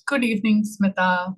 Good evening, Smita.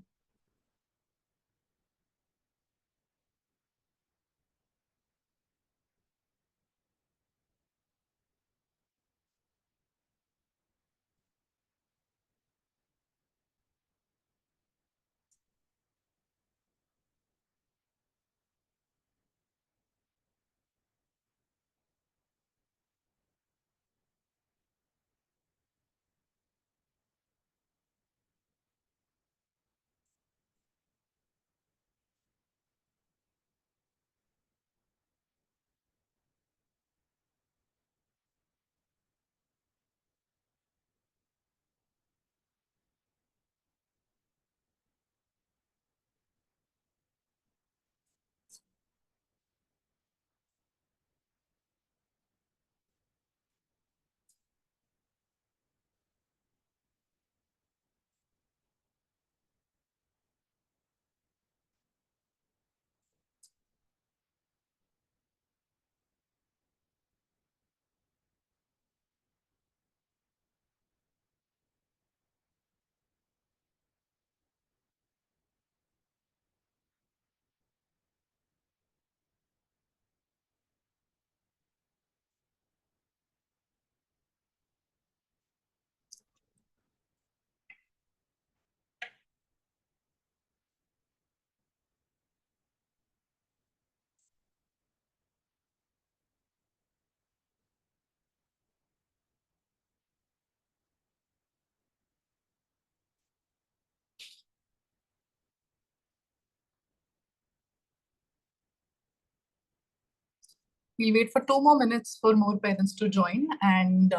We'll wait for 2 more minutes for more parents to join and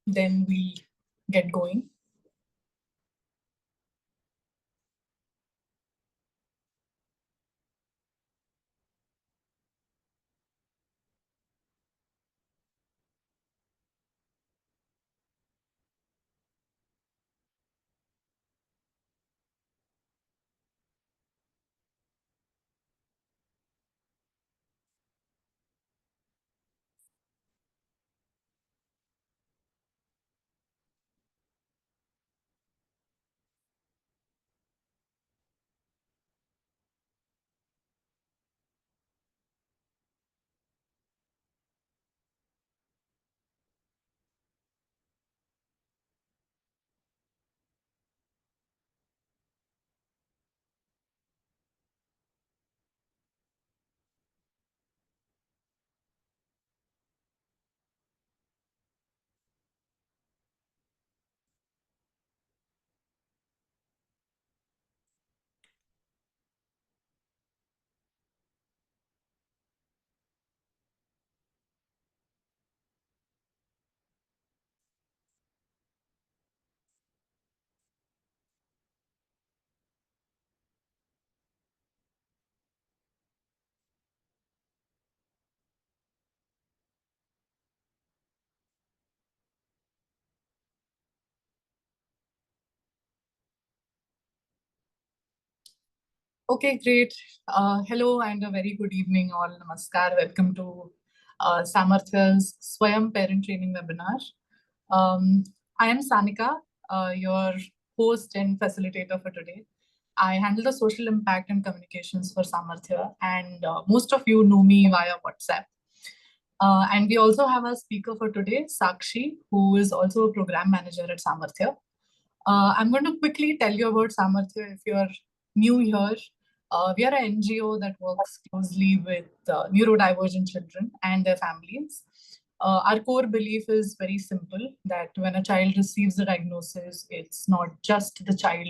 then we'll get going. Okay, great. Hello and a very good evening all. Namaskar. Welcome to Samarthya's Swayam Parent Training Webinar. I am Sanika, your host and facilitator for today. I handle the social impact and communications for Samarthya, and most of you know me via WhatsApp. And we also have a speaker for today, Sakshi, who is also a program manager at Samarthya. I'm going to quickly tell you about Samarthya if you're new here. We are an NGO that works closely with neurodivergent children and their families. Our core belief is very simple that when a child receives a diagnosis, it's not just the child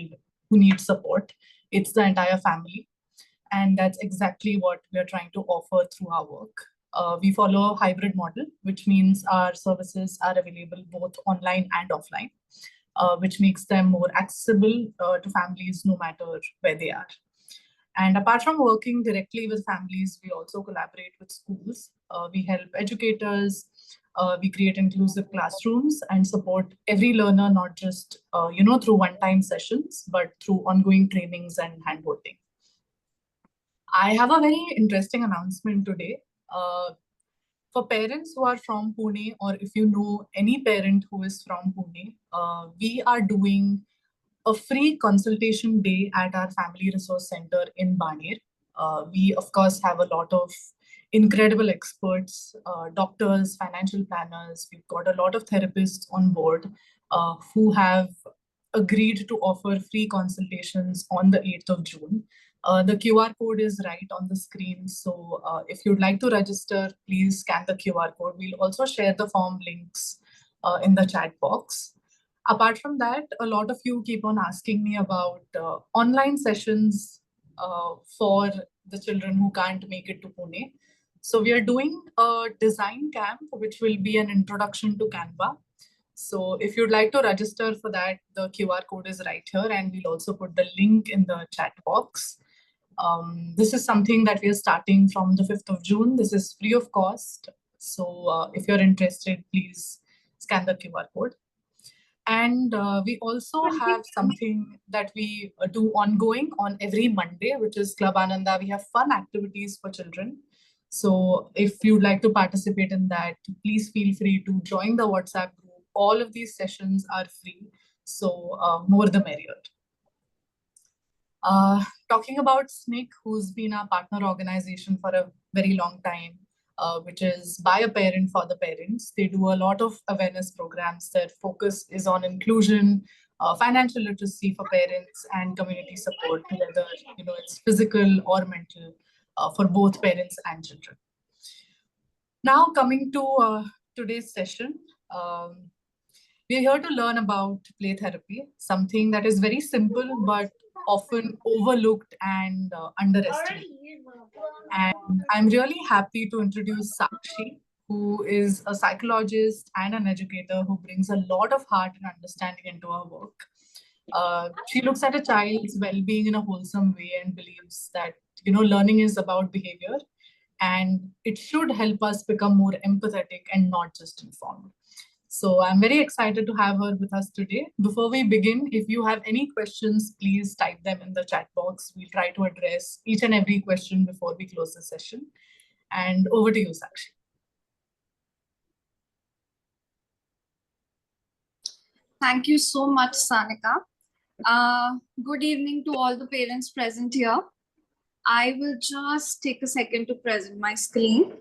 who needs support, it's the entire family. And that's exactly what we're trying to offer through our work. We follow a hybrid model, which means our services are available both online and offline, which makes them more accessible to families no matter where they are. And apart from working directly with families, we also collaborate with schools. We help educators, we create inclusive classrooms and support every learner, not just through one-time sessions, but through ongoing trainings and handholding. I have a very interesting announcement today. For parents who are from Pune, or if you know any parent who is from Pune, we are doing a free consultation day at our Family Resource Center in Baner. We, of course, have a lot of incredible experts, doctors, financial planners. We've got a lot of therapists on board who have agreed to offer free consultations on the 8th of June. The QR code is right on the screen. So if you'd like to register, please scan the QR code. We'll also share the form links in the chat box. Apart from that, a lot of you keep on asking me about online sessions for the children who can't make it to Pune. So we are doing a design camp, which will be an introduction to Canva. So if you'd like to register for that, the QR code is right here, and we'll also put the link in the chat box. This is something that we are starting from the 5th of June. This is free of cost. So if you're interested, please scan the QR code. And we also have something that we do ongoing on every Monday, which is Club Ananda. We have fun activities for children. So if you'd like to participate in that, please feel free to join the WhatsApp group. All of these sessions are free. So more the merrier. Talking about SNCC, who's been our partner organization for a very long time, which is by a parent for the parents. They do a lot of awareness programs. Their focus is on inclusion, financial literacy for parents, and community support, whether it's physical or mental, for both parents and children. Now coming to today's session, we're here to learn about play therapy, something that is very simple but often overlooked and underestimated. And I'm really happy to introduce Sakshi, who is a psychologist and an educator who brings a lot of heart and understanding into her work. She looks at a child's well-being in a wholesome way and believes that learning is about behavior, and it should help us become more empathetic and not just informed. So I'm very excited to have her with us today. Before we begin, if you have any questions, please type them in the chat box. We'll try to address each and every question before we close the session. And over to you, Sakshi. Thank you so much, Sanika. Good evening to all the parents present here. I will just take a second to present my screen.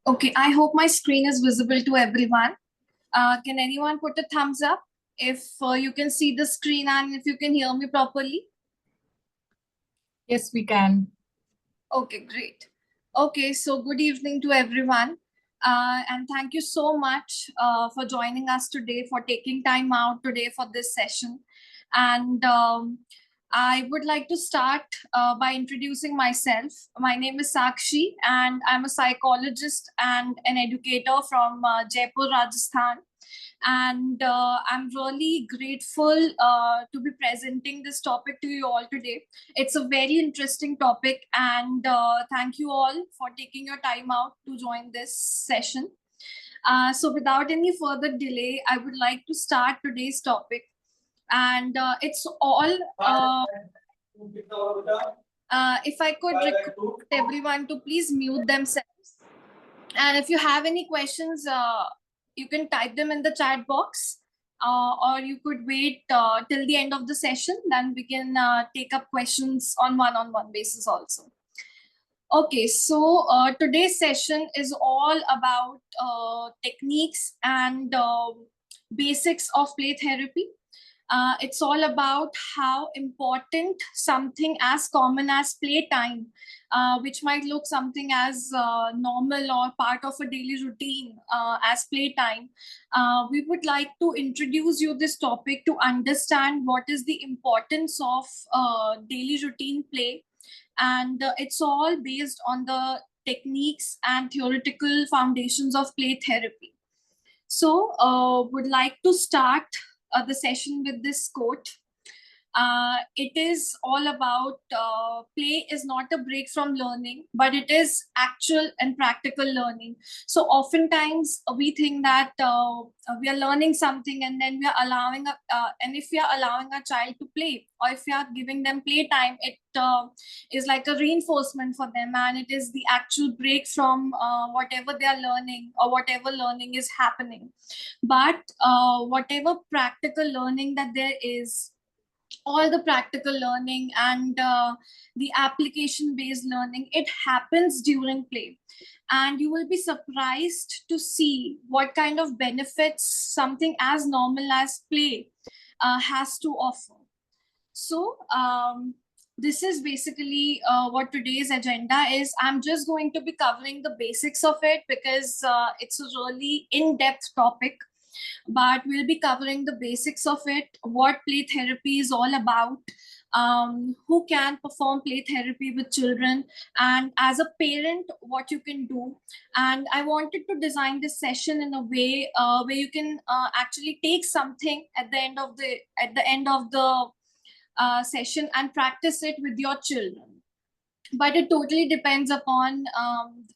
Okay, I hope my screen is visible to everyone. Can anyone put a thumbs up if you can see the screen and if you can hear me properly? Yes, we can. Okay, great. Okay, so good evening to everyone. And thank you so much for joining us today, for taking time out today for this session. And I would like to start by introducing myself. My name is Sakshi, and I'm a psychologist and an educator from Jaipur, Rajasthan. And I'm really grateful to be presenting this topic to you all today. It's a very interesting topic, and thank you all for taking your time out to join this session. So without any further delay, I would like to start today's topic. And it's all, if I could request everyone to please mute themselves. And if you have any questions, you can type them in the chat box, or you could wait till the end of the session. Then we can take up questions on one-on-one basis also. Okay, so today's session is all about techniques and basics of play therapy. It's all about how important something as common as playtime, which might look something as normal or part of a daily routine as playtime. We would like to introduce you this topic to understand what is the importance of daily routine play. And it's all based on the techniques and theoretical foundations of play therapy. So would like to start the session with this quote. It is all about play is not a break from learning, but it is actual and practical learning. So oftentimes we think that we are learning something and then we are allowing, and if we are allowing a child to play, or if we are giving them playtime, it is like a reinforcement for them, and it is the actual break from whatever they are learning or whatever learning is happening. But whatever practical learning that there is, all the practical learning and the application based learning, it happens during play, and you will be surprised to see what kind of benefits something as normal as play has to offer. So this is basically what today's agenda is. I'm just going to be covering the basics of it because it's a really in-depth topic, but we'll be covering the basics of it, what play therapy is all about, who can perform play therapy with children, and as a parent, what you can do. And I wanted to design this session in a way where you can actually take something at the end of the session and practice it with your children. But it totally depends upon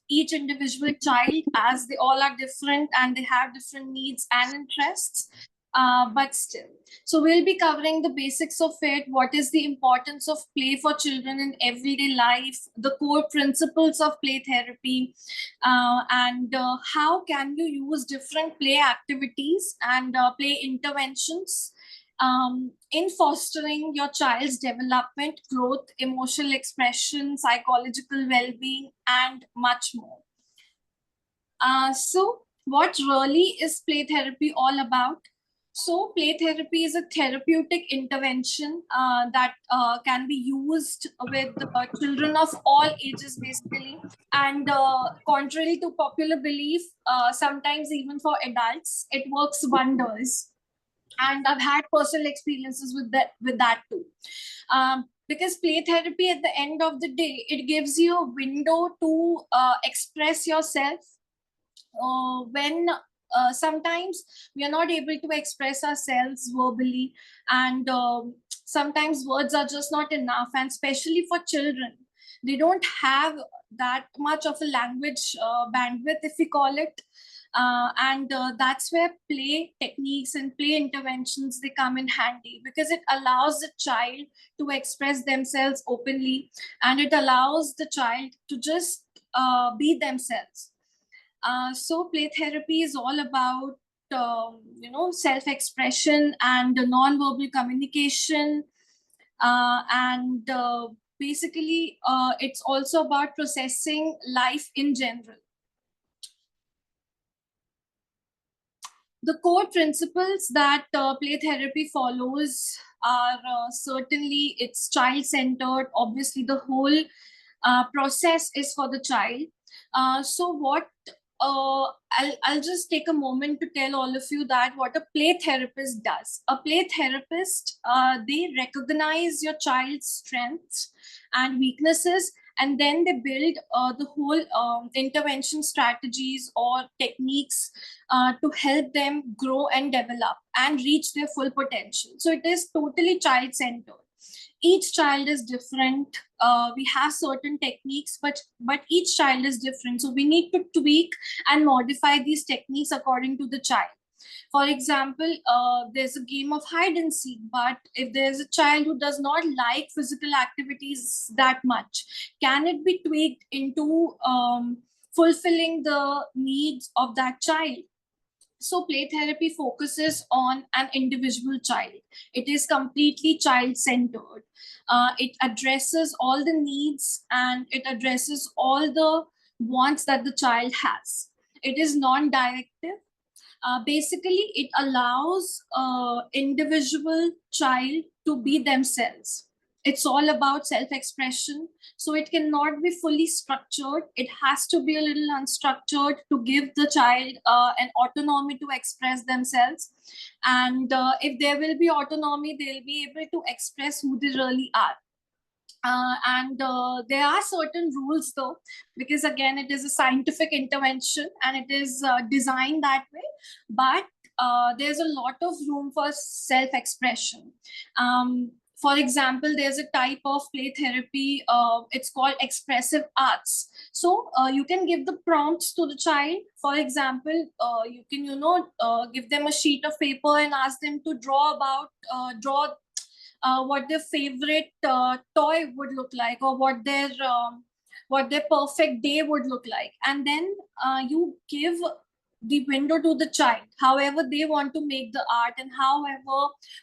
each individual child, as they all are different and they have different needs and interests. But still, so we'll be covering the basics of it, what is the importance of play for children in everyday life, the core principles of play therapy, and how can you use different play activities and play interventions in fostering your child's development, growth, emotional expression, psychological well-being, and much more. So what really is play therapy all about? So play therapy is a therapeutic intervention that can be used with children of all ages, basically. And contrary to popular belief, sometimes even for adults, it works wonders. And I've had personal experiences with that too. Because play therapy, at the end of the day, it gives you a window to express yourself when sometimes we are not able to express ourselves verbally, and sometimes words are just not enough, and especially for children, they don't have that much of a language bandwidth, if we call it. And that's where play techniques and play interventions, they come in handy, because it allows the child to express themselves openly, and it allows the child to just be themselves. So play therapy is all about self-expression and non-verbal communication, and basically it's also about processing life in general. The core principles that play therapy follows are certainly it's child-centered. Obviously, the whole process is for the child. So what I'll just take a moment to tell all of you that what a play therapist does. A play therapist, they recognize your child's strengths and weaknesses, and then they build the whole intervention strategies or techniques to help them grow and develop and reach their full potential. So it is totally child-centered. Each child is different. We have certain techniques, but each child is different. So we need to tweak and modify these techniques according to the child. For example, there's a game of hide and seek, but if there's a child who does not like physical activities that much, can it be tweaked into fulfilling the needs of that child? So play therapy focuses on an individual child. It is completely child-centered. It addresses all the needs and it addresses all the wants that the child has. It is non-directive. Basically, it allows individual child to be themselves. It's all about self-expression. So it cannot be fully structured. It has to be a little unstructured to give the child an autonomy to express themselves. And if there will be autonomy, they'll be able to express who they really are. There are certain rules though, because again, it is a scientific intervention and it is designed that way. But there's a lot of room for self-expression. For example, there's a type of play therapy, it's called expressive arts. So you can give the prompts to the child. For example, you can, give them a sheet of paper and ask them to draw what their favorite toy would look like, or what their perfect day would look like. And then you give the window to the child, however they want to make the art, and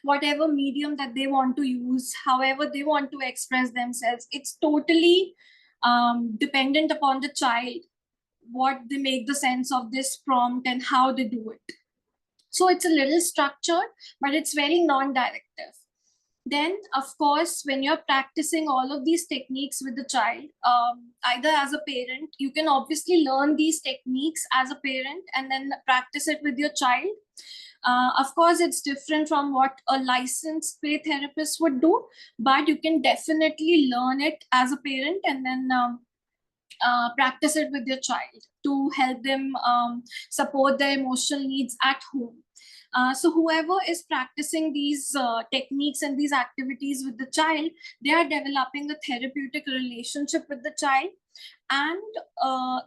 whatever medium that they want to use, however they want to express themselves. It's totally dependent upon the child, what they make the sense of this prompt and how they do it. So it's a little structured, but it's very non-directive. Then, of course, when you're practicing all of these techniques with the child, either as a parent, you can obviously learn these techniques as a parent and then practice it with your child. Of course, it's different from what a licensed play therapist would do, but you can definitely learn it as a parent and then practice it with your child to help them support their emotional needs at home. So whoever is practicing these techniques and these activities with the child, they are developing a therapeutic relationship with the child, and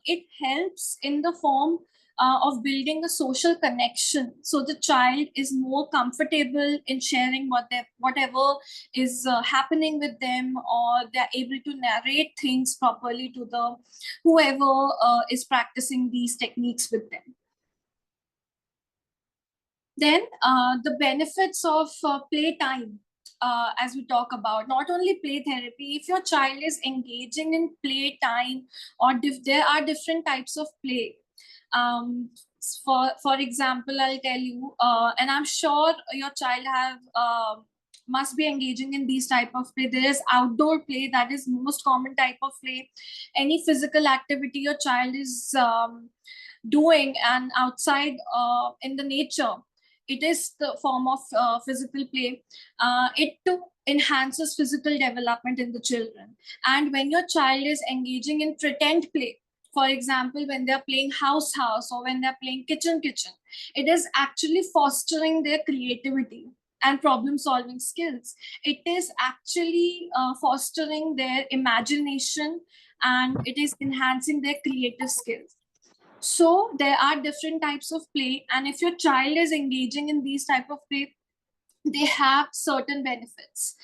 it helps in the form of building a social connection. So the child is more comfortable in sharing whatever is happening with them, or they're able to narrate things properly to the whoever is practicing these techniques with them. Then the benefits of playtime, as we talk about, not only play therapy, if your child is engaging in playtime, or there are different types of play. For example, I'll tell you, and I'm sure your child must be engaging in these type of play. There is outdoor play, that is most common type of play. Any physical activity your child is doing and outside in the nature, it is the form of physical play. It too enhances physical development in the children. And when your child is engaging in pretend play, for example, when they're playing house, or when they're playing kitchen, it is actually fostering their creativity and problem solving skills. It is actually fostering their imagination, and it is enhancing their creative skills. So there are different types of play, and if your child is engaging in these type of play, they have certain benefits.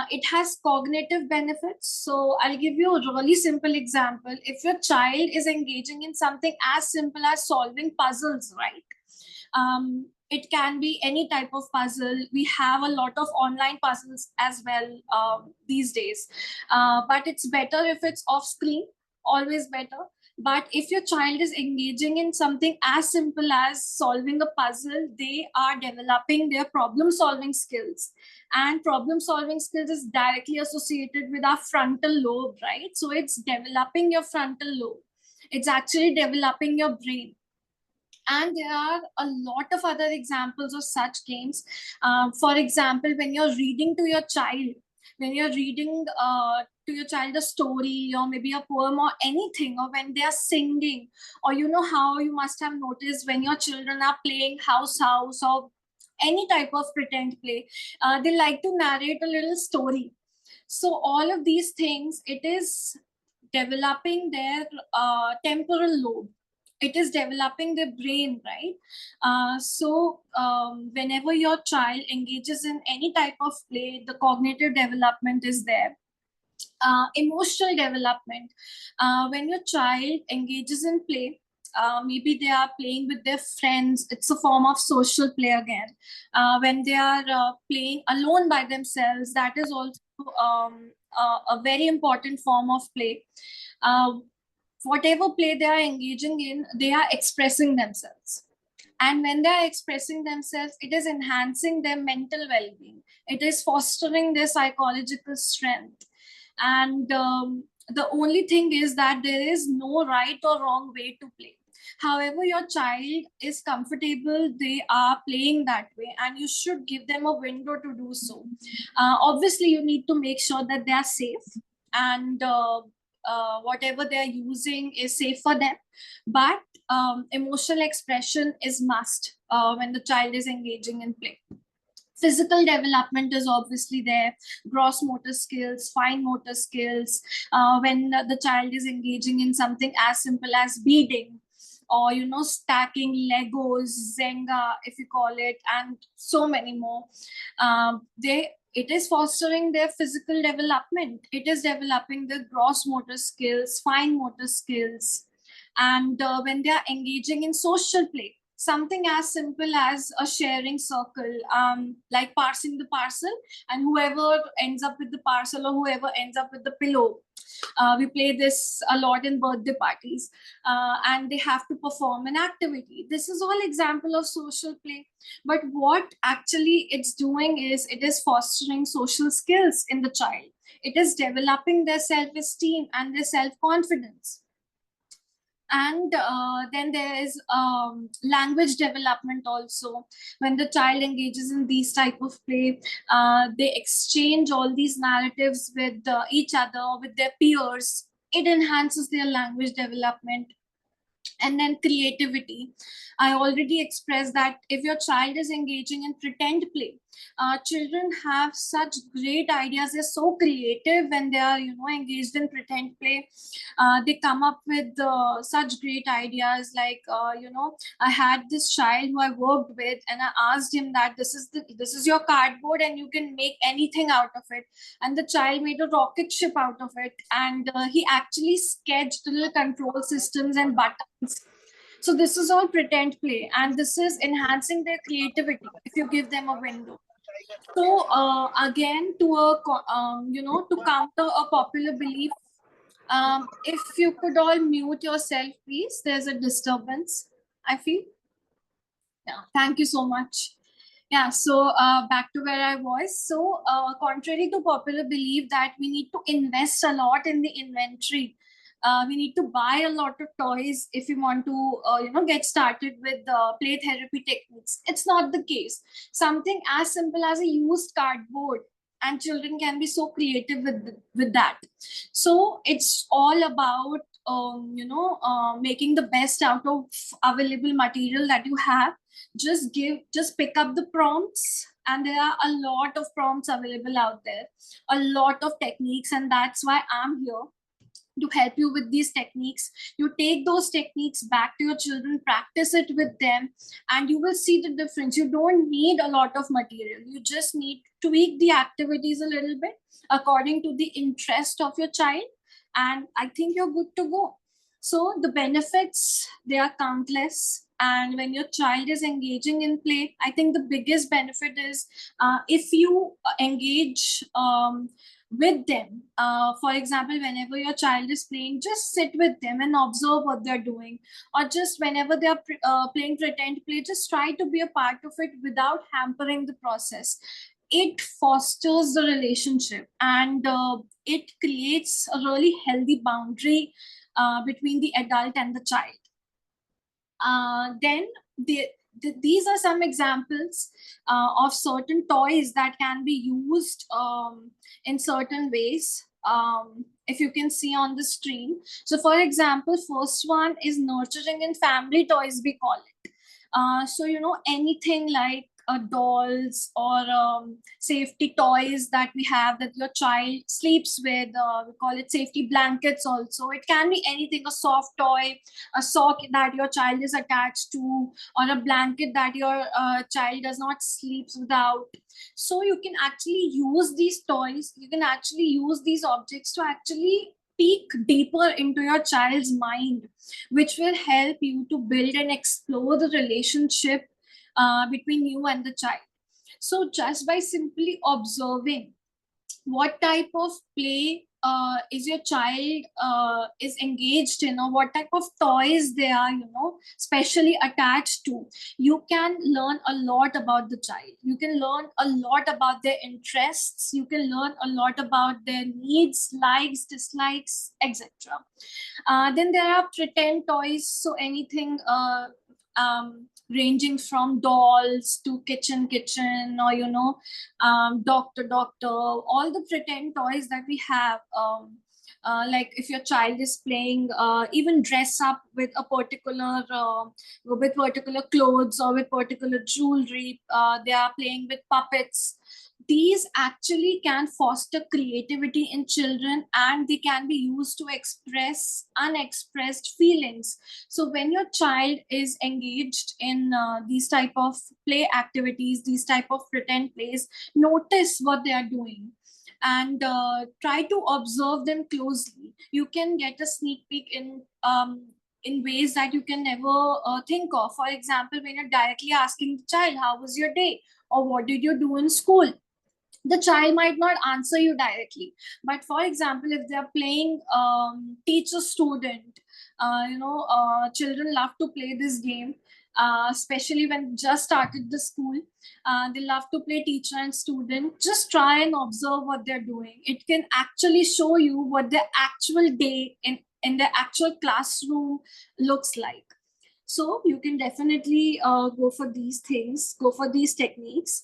It has cognitive benefits. So I'll give you a really simple example. If your child is engaging in something as simple as solving puzzles, right? It can be any type of puzzle. We have a lot of online puzzles as well these days, but it's better if it's off screen, always better. But if your child is engaging in something as simple as solving a puzzle, they are developing their problem solving skills. And problem solving skills is directly associated with our frontal lobe, right? So it's developing your frontal lobe. It's actually developing your brain. And there are a lot of other examples of such games. For example, when you're reading to your child, to your child a story, or maybe a poem or anything, or when they are singing, or how you must have noticed when your children are playing house, or any type of pretend play, they like to narrate a little story. So all of these things, it is developing their temporal lobe. It is developing the brain, right? Whenever your child engages in any type of play, the cognitive development is there. Emotional development. When your child engages in play, maybe they are playing with their friends. It's a form of social play again. When they are playing alone by themselves, that is also a very important form of play. Whatever play they are engaging in, they are expressing themselves. And when they are expressing themselves, it is enhancing their mental well-being. It is fostering their psychological strength. And the only thing is that there is no right or wrong way to play. However, your child is comfortable, they are playing that way, and you should give them a window to do so. Obviously, you need to make sure that they are safe, and whatever they are using is safe for them. But emotional expression is must when the child is engaging in play. Physical development is obviously there, gross motor skills, fine motor skills. When the child is engaging in something as simple as beading, or stacking Legos, Zenga, if you call it, and so many more. It is fostering their physical development. It is developing their gross motor skills, fine motor skills. And when they are engaging in social play, something as simple as a sharing circle, like parsing the parcel, and whoever ends up with the parcel or whoever ends up with the pillow. We play this a lot in birthday parties, and they have to perform an activity. This is all example of social play. But what actually it's doing is it is fostering social skills in the child. It is developing their self-esteem and their self-confidence. And then there is language development also. When the child engages in these type of play, they exchange all these narratives with each other, with their peers. It enhances their language development. And then creativity. I already expressed that if your child is engaging in pretend play, children have such great ideas. They're so creative when they are engaged in pretend play. They come up with such great ideas, like I had this child who I worked with, and I asked him that this is your cardboard and you can make anything out of it. And the child made a rocket ship out of it, and he actually sketched little control systems and buttons. So this is all pretend play, and this is enhancing their creativity if you give them a window. So again, to counter a popular belief, if you could all mute yourself, please. There's a disturbance, I feel. Yeah, thank you so much. Yeah, so back to where I was. So contrary to popular belief that we need to invest a lot in the inventory, we need to buy a lot of toys if we want to get started with play therapy techniques. It's not the case. Something as simple as a used cardboard, and children can be so creative with that. So it's all about making the best out of available material that you have. Just pick up the prompts, and there are a lot of prompts available out there, a lot of techniques, and that's why I'm here to help you with these techniques. You take those techniques back to your children, practice it with them, and you will see the difference. You don't need a lot of material. You just need to tweak the activities a little bit according to the interest of your child, and I think you're good to go. So the benefits, they are countless. And when your child is engaging in play, I think the biggest benefit is if you engage with them. For example, whenever your child is playing, just sit with them and observe what they're doing. Or just whenever they're playing pretend play, just try to be a part of it without hampering the process. It fosters the relationship, and it creates a really healthy boundary between the adult and the child. Then these are some examples of certain toys that can be used in certain ways. If you can see on the screen. So for example, first one is nurturing in family toys, we call it. So anything like dolls or safety toys that we have that your child sleeps with. We call it safety blankets also. It can be anything, a soft toy, a sock that your child is attached to, or a blanket that your child does not sleep without. So you can actually use these toys, you can actually use these objects to actually peek deeper into your child's mind, which will help you to build and explore the relationship between you and the child. So just by simply observing what type of play is your child is engaged in, or what type of toys they are, specially attached to, you can learn a lot about the child. You can learn a lot about their interests. You can learn a lot about their needs, likes, dislikes, etc. Then there are pretend toys. So anything ranging from dolls to kitchen, or doctor, all the pretend toys that we have. Like if your child is playing, even dress up with a with particular clothes or with particular jewelry. They are playing with puppets. These actually can foster creativity in children, and they can be used to express unexpressed feelings. So when your child is engaged in these type of play activities, these type of pretend plays, notice what they are doing and try to observe them closely. You can get a sneak peek in ways that you can never think of. For example, when you're directly asking the child, how was your day, or what did you do in school, the child might not answer you directly. But for example, if they're playing teacher student, children love to play this game, especially when just started the school. They love to play teacher and student. Just try and observe what they're doing. It can actually show you what their actual day in the actual classroom looks like. So you can definitely go for these things, go for these techniques.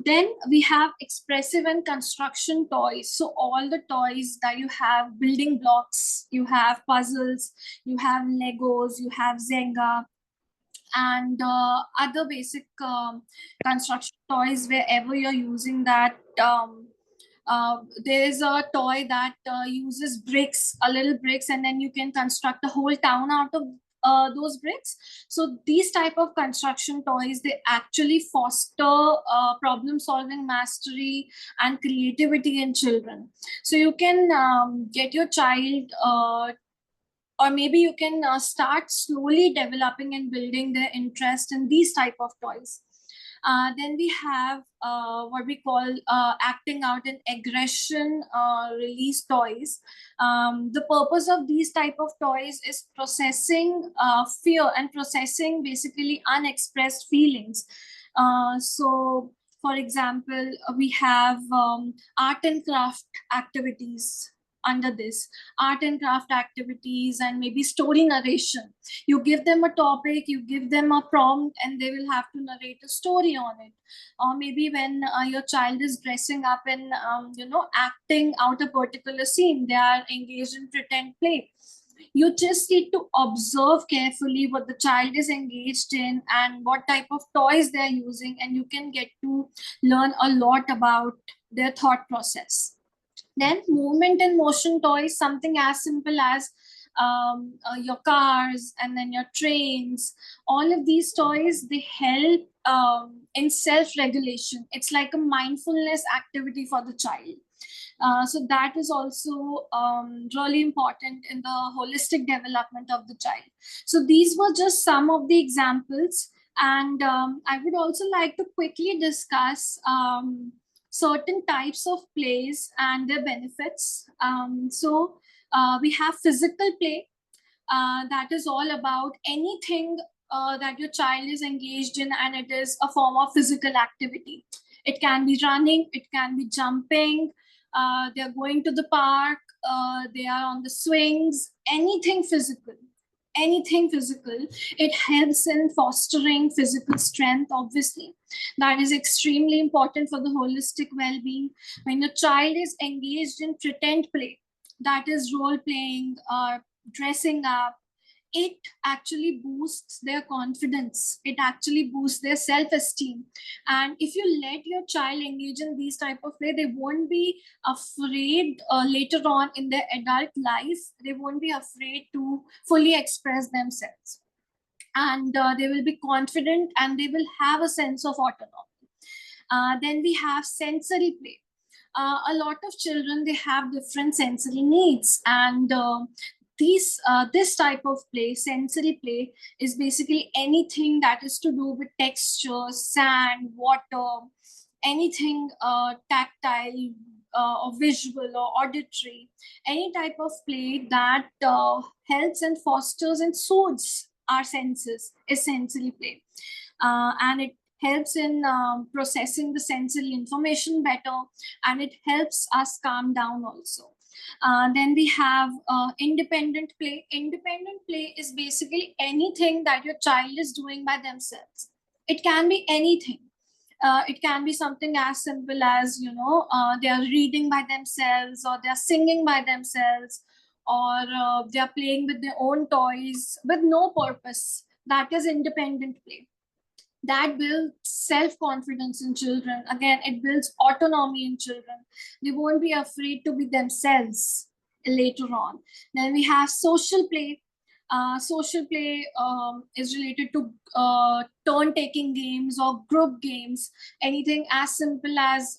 Then we have expressive and construction toys. So all the toys that you have, building blocks, you have puzzles, you have Legos, you have Zenga, and other basic construction toys. Wherever you're using that, there is a toy that uses bricks, a little bricks, and then you can construct a whole town out of those bricks. So these type of construction toys, they actually foster problem solving mastery and creativity in children. So you can get your child, or maybe you can start slowly developing and building their interest in these type of toys. Then we have what we call acting out and aggression release toys. The purpose of these type of toys is processing fear and processing basically unexpressed feelings. So for example, we have art and craft activities under this, art and craft activities, and maybe story narration. You give them a topic, you give them a prompt, and they will have to narrate a story on it. Or maybe when your child is dressing up and acting out a particular scene, they are engaged in pretend play. You just need to observe carefully what the child is engaged in and what type of toys they're using, and you can get to learn a lot about their thought process. Then movement and motion toys, something as simple as your cars and then your trains. All of these toys, they help in self-regulation. It's like a mindfulness activity for the child. So that is also really important in the holistic development of the child. So these were just some of the examples. And I would also like to quickly discuss certain types of plays and their benefits. So we have physical play. That is all about anything that your child is engaged in, and it is a form of physical activity. It can be running, it can be jumping, they're going to the park, they are on the swings, anything physical. Anything physical. It helps in fostering physical strength, obviously. That is extremely important for the holistic well-being. When your child is engaged in pretend play, that is role playing, dressing up, it actually boosts their confidence. It actually boosts their self-esteem. And if you let your child engage in these type of play, they won't be afraid later on in their adult life. They won't be afraid to fully express themselves. And they will be confident, and they will have a sense of autonomy. Then we have sensory play. A lot of children, they have different sensory needs, and this type of play, sensory play, is basically anything that is to do with texture, sand, water, anything tactile, or visual or auditory, any type of play that helps and fosters and soothes our senses, essentially play. And it helps in processing the sensory information better, and it helps us calm down also. Then we have independent play. Independent play is basically anything that your child is doing by themselves. It can be anything. It can be something as simple as, they are reading by themselves, or they are singing by themselves, or they are playing with their own toys with no purpose. That is independent play. That builds self-confidence in children. Again, it builds autonomy in children. They won't be afraid to be themselves later on. Then we have social play. Social play is related to turn-taking games or group games, anything as simple as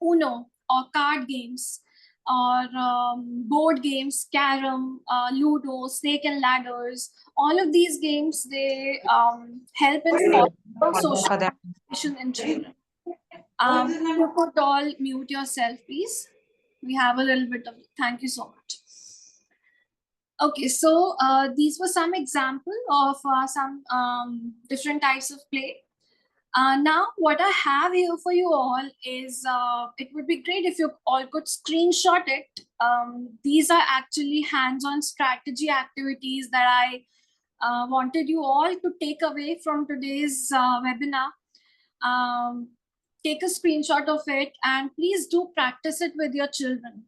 Uno or card games, or board games, carom, ludo, snake and ladders. All of these games, they help in foster social communication in children. You could all mute yourself, please. We have a little bit of, thank you so much. Okay, so these were some examples of some different types of play. Now, what I have here for you all is, it would be great if you all could screenshot it. These are actually hands-on strategy activities that I wanted you all to take away from today's webinar. Take a screenshot of it and please do practice it with your children.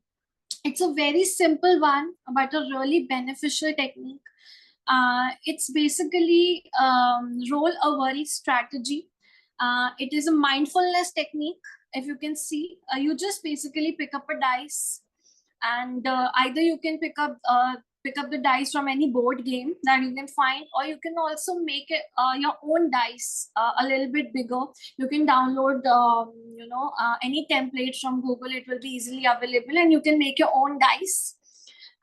It's a very simple one, but a really beneficial technique. It's basically roll a worry strategy. It is a mindfulness technique. If you can see, you just basically pick up a dice, and either you can pick up the dice from any board game that you can find, or you can also make it your own dice a little bit bigger. You can download any template from Google. It will be easily available, and you can make your own dice.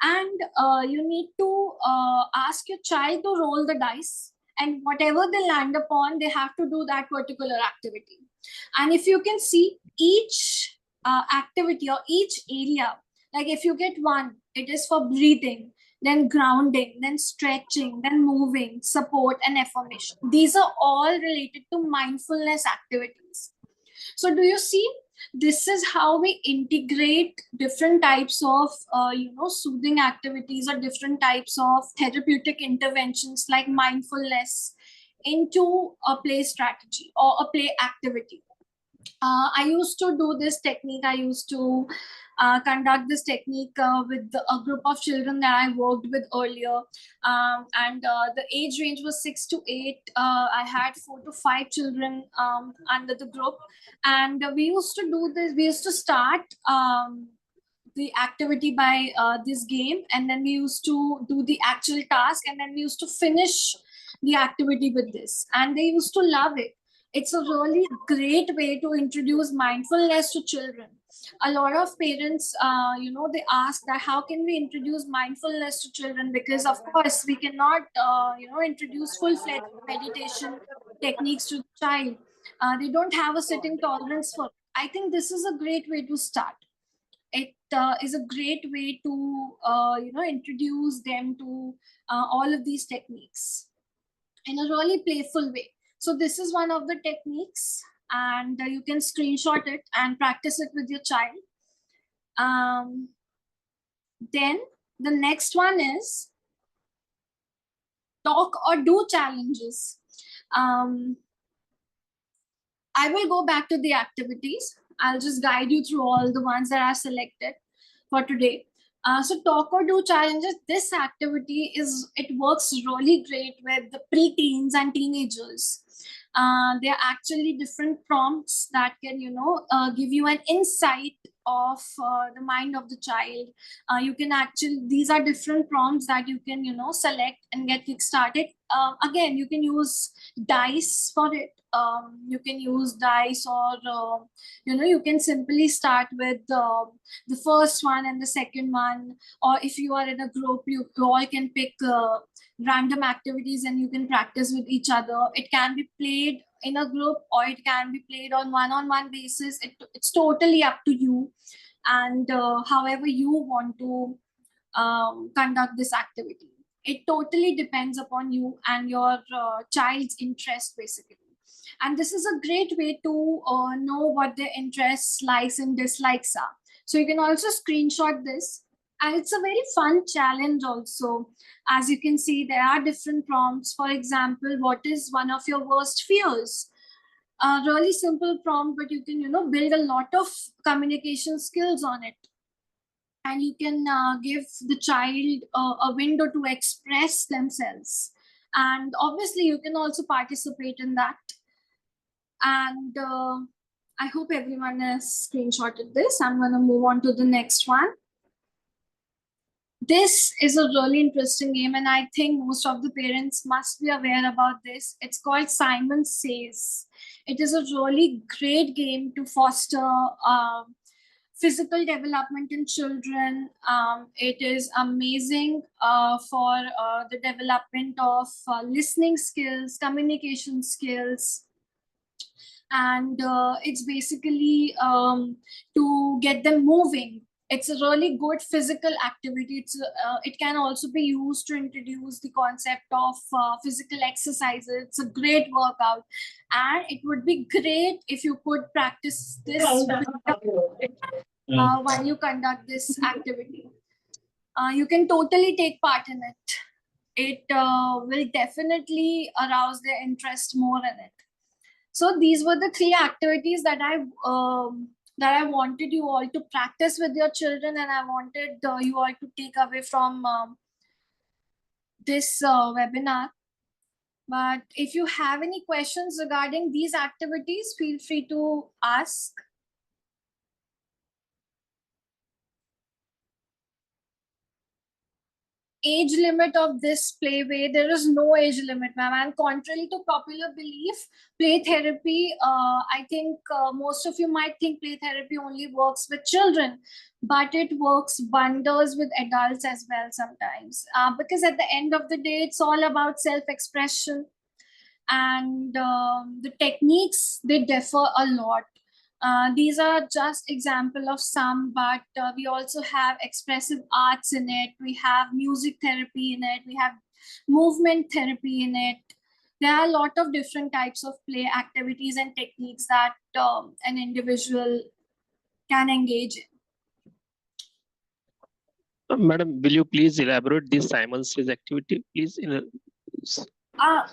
And you need to ask your child to roll the dice, and whatever they land upon, they have to do that particular activity. And if you can see, each activity or each area, like if you get one, it is for breathing, then grounding, then stretching, then moving, support, and affirmation. These are all related to mindfulness activities. So do you see? This is how we integrate different types of soothing activities or different types of therapeutic interventions like mindfulness into a play strategy or a play activity. I used to do this technique. I used to conduct this technique with a group of children that I worked with earlier. And the age range was 6 to 8. I had 4 to 5 children under the group. And we used to do this. We used to start the activity by this game. And then we used to do the actual task. And then we used to finish the activity with this. And they used to love it. It's a really great way to introduce mindfulness to children. A lot of parents, they ask that how can we introduce mindfulness to children? Because of course we cannot, introduce full-fledged meditation techniques to the child. They don't have a sitting tolerance for it. I think this is a great way to start. It is a great way to, introduce them to all of these techniques in a really playful way. So this is one of the techniques, and you can screenshot it and practice it with your child. Then the next one is talk or do challenges. I will go back to the activities. I'll just guide you through all the ones that I selected for today. So talk or do challenges, this activity it works really great with the preteens and teenagers. There are actually different prompts that can, give you an insight of the mind of the child. You can these are different prompts that you can, select and get kick-started. Again, you can use dice for it. You can use dice, or, you can simply start with the first one and the second one. Or if you are in a group, you all can pick random activities and you can practice with each other. It can be played in a group, or it can be played on one-on-one basis. It's totally up to you. and however you want to conduct this activity. It totally depends upon you and your child's interest, basically. And this is a great way to know what their interests, likes, and dislikes are. So you can also screenshot this. And it's a very fun challenge also. As you can see, there are different prompts. For example, what is one of your worst fears? A really simple prompt, but you can, build a lot of communication skills on it. And you can give the child a window to express themselves. And obviously, you can also participate in that. And I hope everyone has screenshotted this. I'm going to move on to the next one. This is a really interesting game, and I think most of the parents must be aware about this. It's called Simon Says. It is a really great game to foster physical development in children. It is amazing for the development of listening skills, communication skills. And it's basically to get them moving. It's a really good physical activity. It can also be used to introduce the concept of physical exercises. It's a great workout. And it would be great if you could practice this while you conduct this activity. You can totally take part in it. It will definitely arouse their interest more in it. So these were the 3 activities that I wanted you all to practice with your children, and I wanted you all to take away from this webinar. But if you have any questions regarding these activities, feel free to ask. Age limit of this playway, there is no age limit, ma'am. And contrary to popular belief, play therapy, I think most of you might think play therapy only works with children, but it works wonders with adults as well sometimes. Because at the end of the day, it's all about self-expression, and the techniques, they differ a lot. These are just example of some, but we also have expressive arts in it. We have music therapy in it. We have movement therapy in it. There are a lot of different types of play activities and techniques that an individual can engage in. Madam, will you please elaborate this Simon Says activity, please?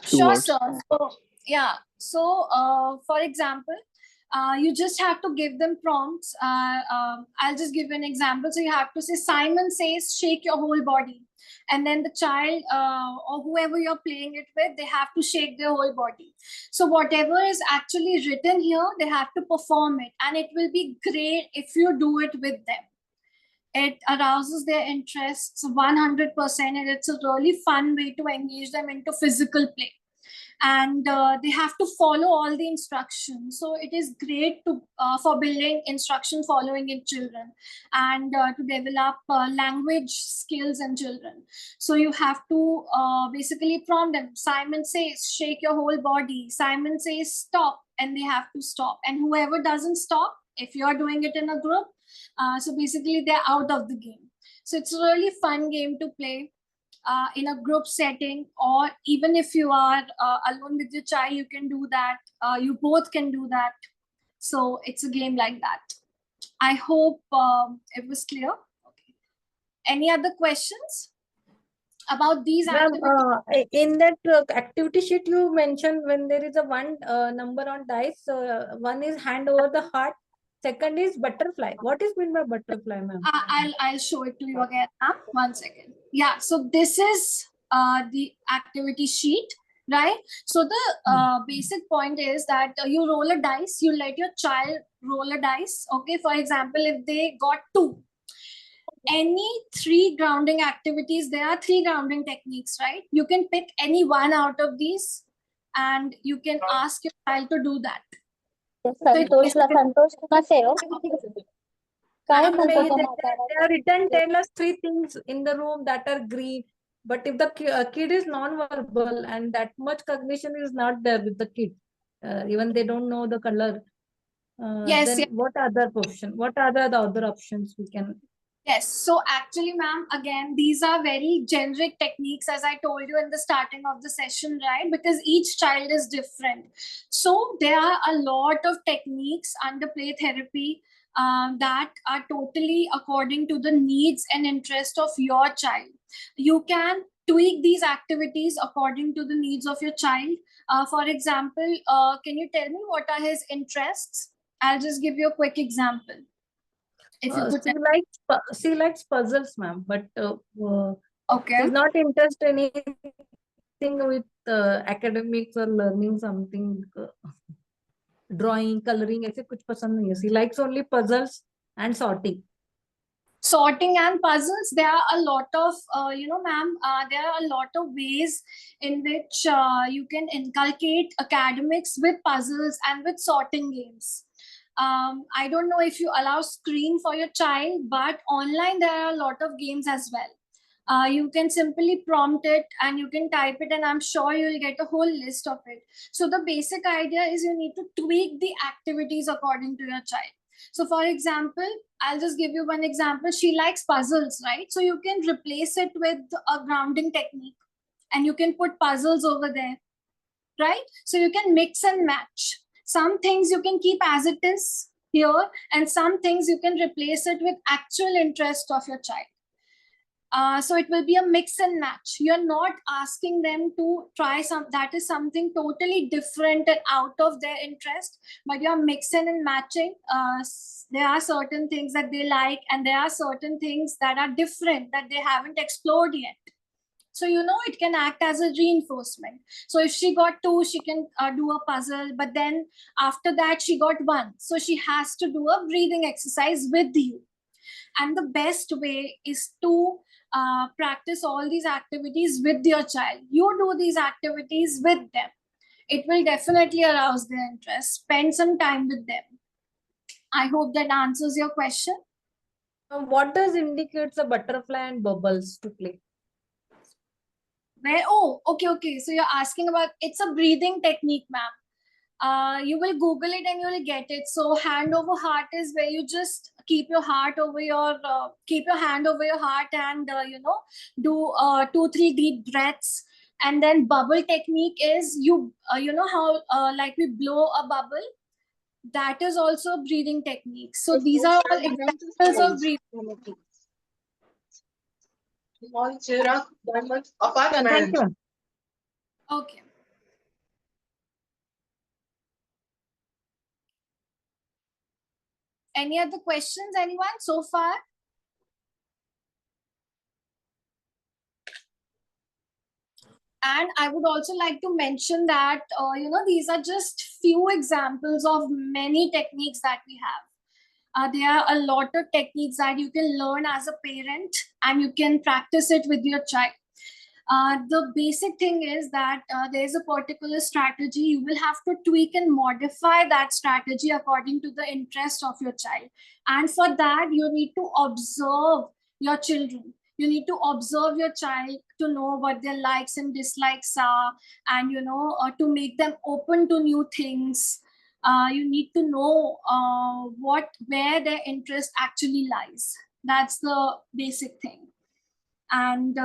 Sure, words. sir. So, yeah. So, for example, you just have to give them prompts. I'll just give an example. So you have to say, Simon says, shake your whole body. And then the child or whoever you're playing it with, they have to shake their whole body. So whatever is actually written here, they have to perform it. And it will be great if you do it with them. It arouses their interests 100%, and it's a really fun way to engage them into physical play. And they have to follow all the instructions. So it is great to for building instruction following in children, and to develop language skills in children. So you have to basically prompt them. Simon says, shake your whole body. Simon says, stop, and they have to stop. And whoever doesn't stop, if you're doing it in a group, so basically they're out of the game. So it's a really fun game to play in a group setting, or even if you are alone with your child, you can do that. You both can do that. So it's a game like that. I hope it was clear. Okay. Any other questions about these activities? In that activity sheet, you mentioned when there is a one number on dice, one is hand over the heart, second is butterfly. What is meant by butterfly, ma'am? I'll show it to you again. 1 second. Yeah, so this is the activity sheet, right? So the basic point is that you roll a dice, you let your child roll a dice. Okay, for example, if they got 2, any 3 grounding activities, there are 3 grounding techniques, right? You can pick any one out of these, and you can ask your child to do that. They are written, tell us 3 things in the room that are green. But if the kid is non-verbal and that much cognition is not there with the kid, even they don't know the color, Yes, Then yes. what other option? What are the other options we can? Yes. So actually, ma'am, again, these are very generic techniques, as I told you in the starting of the session, right? Because each child is different. So there are a lot of techniques under play therapy that are totally according to the needs and interest of your child. You can tweak these activities according to the needs of your child. For example, can you tell me what are his interests? I'll just give you a quick example. If you could. She likes puzzles, ma'am, but Okay. she's not interested in anything with academics or learning something. Drawing, coloring, ऐसे कुछ पसंद नहीं है. She likes only puzzles and sorting. Sorting and puzzles, there are a lot of ma'am, there are a lot of ways in which you can inculcate academics with puzzles and with sorting games. I don't know if you allow screen for your child, but online there are a lot of games as well. You can simply prompt it and you can type it, and I'm sure you'll get a whole list of it. So the basic idea is you need to tweak the activities according to your child. So for example, I'll just give you one example. She likes puzzles, right? So you can replace it with a grounding technique and you can put puzzles over there, right? So you can mix and match. Some things you can keep as it is here, and some things you can replace it with actual interest of your child. So it will be a mix and match. You're not asking them to try that is something totally different and out of their interest, but you're mixing and matching. There are certain things that they like, and there are certain things that are different that they haven't explored yet. So, it can act as a reinforcement. So if she got 2, she can do a puzzle, but then after that she got 1. So she has to do a breathing exercise with you. And the best way is to practice all these activities with your child. You do these activities with them. It will definitely arouse their interest. Spend some time with them. I hope that answers your question. What does indicate the butterfly and bubbles to play? Okay. So you're asking about, it's a breathing technique, ma'am. You will Google it and you will get it. So hand over heart is where you just keep your hand over your heart and do 2-3 deep breaths. And then bubble technique is you know how like we blow a bubble. That is also a breathing technique. So these are all examples of breathing. Thank you. Okay. Any other questions, anyone so far? And I would also like to mention that, these are just few examples of many techniques that we have. There are a lot of techniques that you can learn as a parent and you can practice it with your child. The basic thing is that there's a particular strategy. You will have to tweak and modify that strategy according to the interest of your child. And for that, you need to observe your children. You need to observe your child to know what their likes and dislikes are, and to make them open to new things. You need to know where their interest actually lies. That's the basic thing. And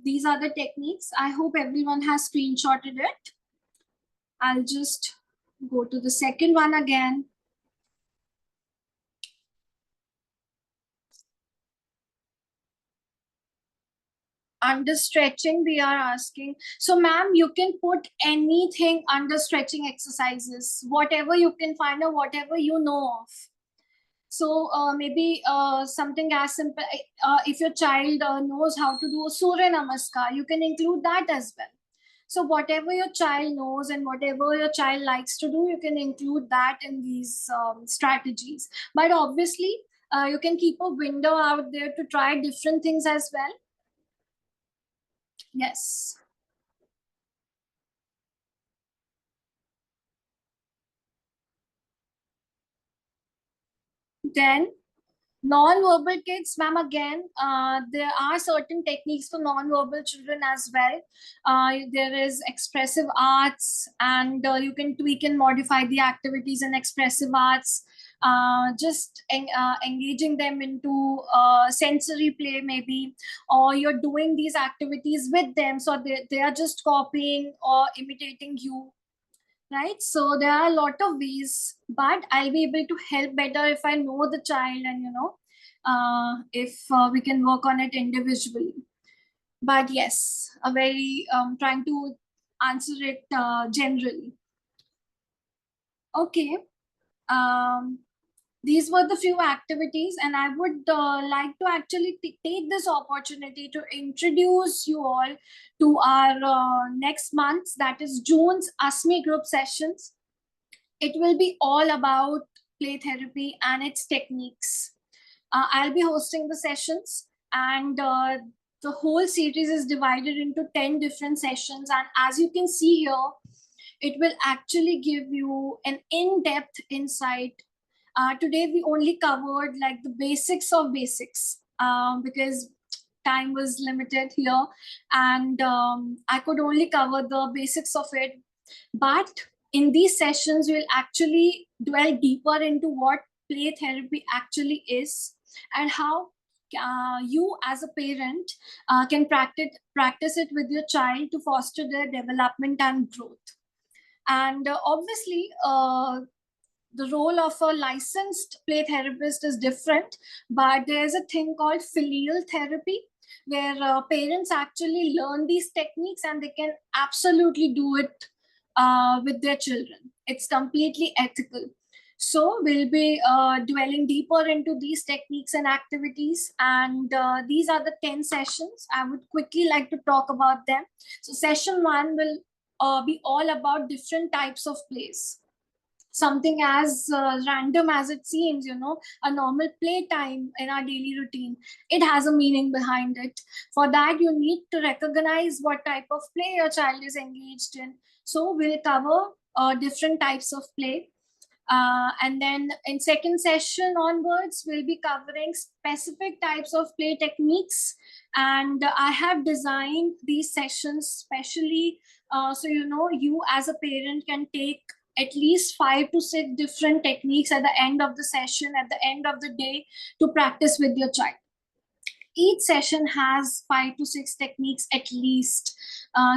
these are the techniques. I hope everyone has screenshotted it. I'll just go to the second one again. Under stretching, we are asking. So, ma'am, you can put anything under stretching exercises, whatever you can find or whatever you know of. So maybe something as simple, if your child knows how to do a Surya Namaskar, you can include that as well. So whatever your child knows and whatever your child likes to do, you can include that in these strategies. But obviously, you can keep a window out there to try different things as well. Yes. Then Non-verbal kids, ma'am, again, there are certain techniques for non-verbal children as well. There is expressive arts, and you can tweak and modify the activities in expressive arts. Engaging them into sensory play maybe, or you're doing these activities with them, so they are just copying or imitating you, right? So there are a lot of ways, but I'll be able to help better if I know the child, and if we can work on it individually. But yes, a very trying to answer it generally. Okay. These were the few activities, and I would like to actually take this opportunity to introduce you all to our next month's, that is June's ASME group sessions. It will be all about play therapy and its techniques. I'll be hosting the sessions, and the whole series is divided into 10 different sessions. And as you can see here, it will actually give you an in-depth insight. Today, we only covered like the basics of basics because time was limited here, and I could only cover the basics of it. But in these sessions, we'll actually dwell deeper into what play therapy actually is, and how you as a parent can practice it with your child to foster their development and growth. And obviously, the role of a licensed play therapist is different, but there's a thing called filial therapy, where parents actually learn these techniques and they can absolutely do it with their children. It's completely ethical. So we'll be dwelling deeper into these techniques and activities, and these are the 10 sessions. I would quickly like to talk about them. So session 1 will be all about different types of plays. Something as random as it seems, a normal playtime in our daily routine, it has a meaning behind it. For that, you need to recognize what type of play your child is engaged in. So we'll cover different types of play. And then in second session onwards, we'll be covering specific types of play techniques. And I have designed these sessions specially so you as a parent can take at least 5 to 6 different techniques at the end of the session, at the end of the day, to practice with your child. Each session has 5 to 6 techniques at least.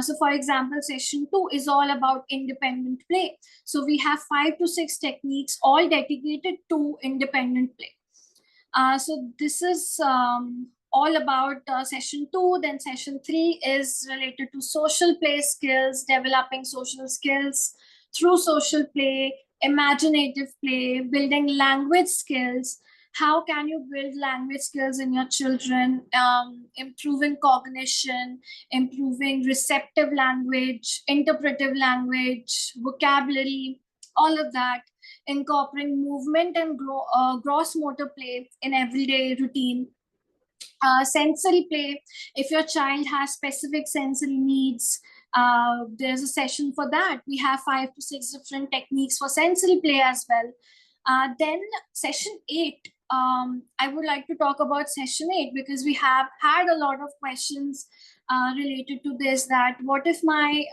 So for example, session 2 is all about independent play. So we have 5 to 6 techniques all dedicated to independent play. So this is all about session 2. Then session 3 is related to social play skills, developing social skills through social play, imaginative play, building language skills. How can you build language skills in your children? Improving cognition, improving receptive language, interpretive language, vocabulary, all of that. Incorporating movement and gross motor play in everyday routine. Sensory play, if your child has specific sensory needs, there's a session for that. We have 5 to 6 different techniques for sensory play as well. Then session 8, I would like to talk about session 8 because we have had a lot of questions related to this, that what if my,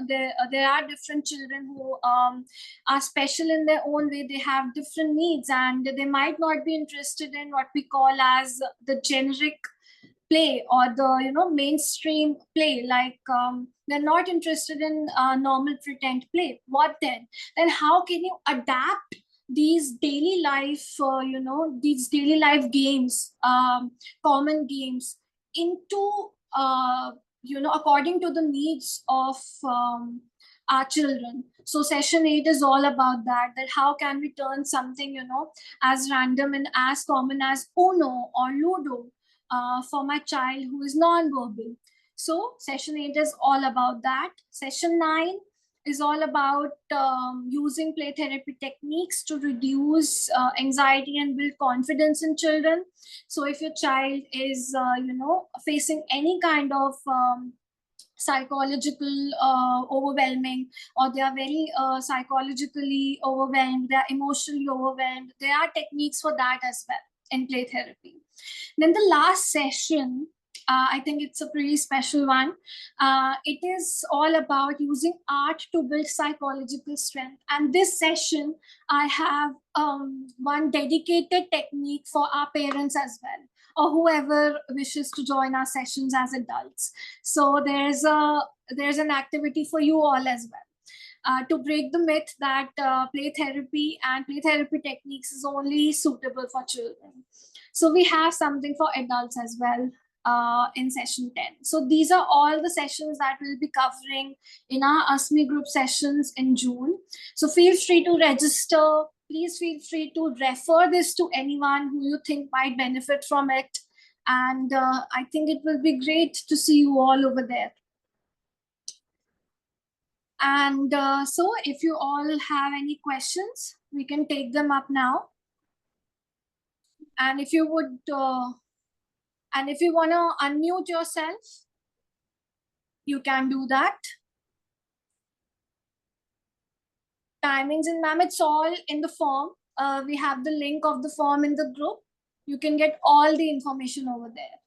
there are different children who are special in their own way, they have different needs, and they might not be interested in what we call as the generic play or the mainstream play, like they're not interested in normal pretend play. What then how can you adapt these daily life these daily life games, common games, into according to the needs of our children? So session 8 is all about that how can we turn something as random and as common as Uno or Ludo for my child who is non-verbal. So session 8 is all about that. Session 9 is all about using play therapy techniques to reduce anxiety and build confidence in children. So if your child is facing any kind of psychological overwhelming, or they are very psychologically overwhelmed, they are emotionally overwhelmed, there are techniques for that as well. in play therapy. Then the last session, I think it's a pretty special one. It is all about using art to build psychological strength. And this session, I have one dedicated technique for our parents as well, or whoever wishes to join our sessions as adults. So there's an activity for you all as well. To break the myth that play therapy and play therapy techniques is only suitable for children. So we have something for adults as well in session 10. So these are all the sessions that we'll be covering in our ASMI group sessions in June. So feel free to register. Please feel free to refer this to anyone who you think might benefit from it. And I think it will be great to see you all over there. And so if you all have any questions, we can take them up now. And if you would, and if you want to unmute yourself, you can do that. Timings and ma'am, it's all in the form. We have the link of the form in the group. You can get all the information over there.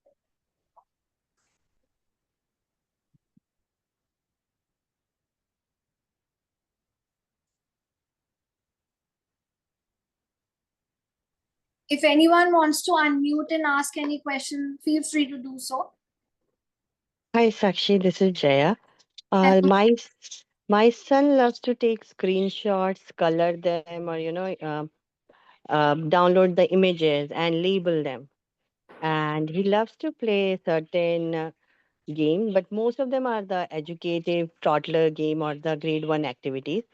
If anyone wants to unmute and ask any question, feel free to do so. Hi, Sakshi. This is Jaya. Hello. My son loves to take screenshots, color them, or download the images and label them. And he loves to play certain game, but most of them are the educative toddler game or the grade one activities.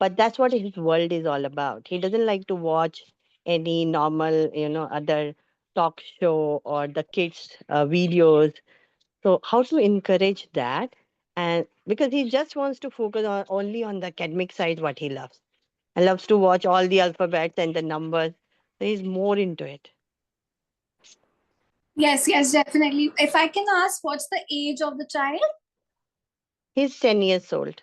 But that's what his world is all about. He doesn't like to watch any normal, other talk show or the kids' videos. So how to encourage that? And because he just wants to focus on only on the academic side, what he loves, and loves to watch all the alphabets and the numbers. So he's more into it. Yes, definitely. If I can ask, what's the age of the child? He's 10 years old.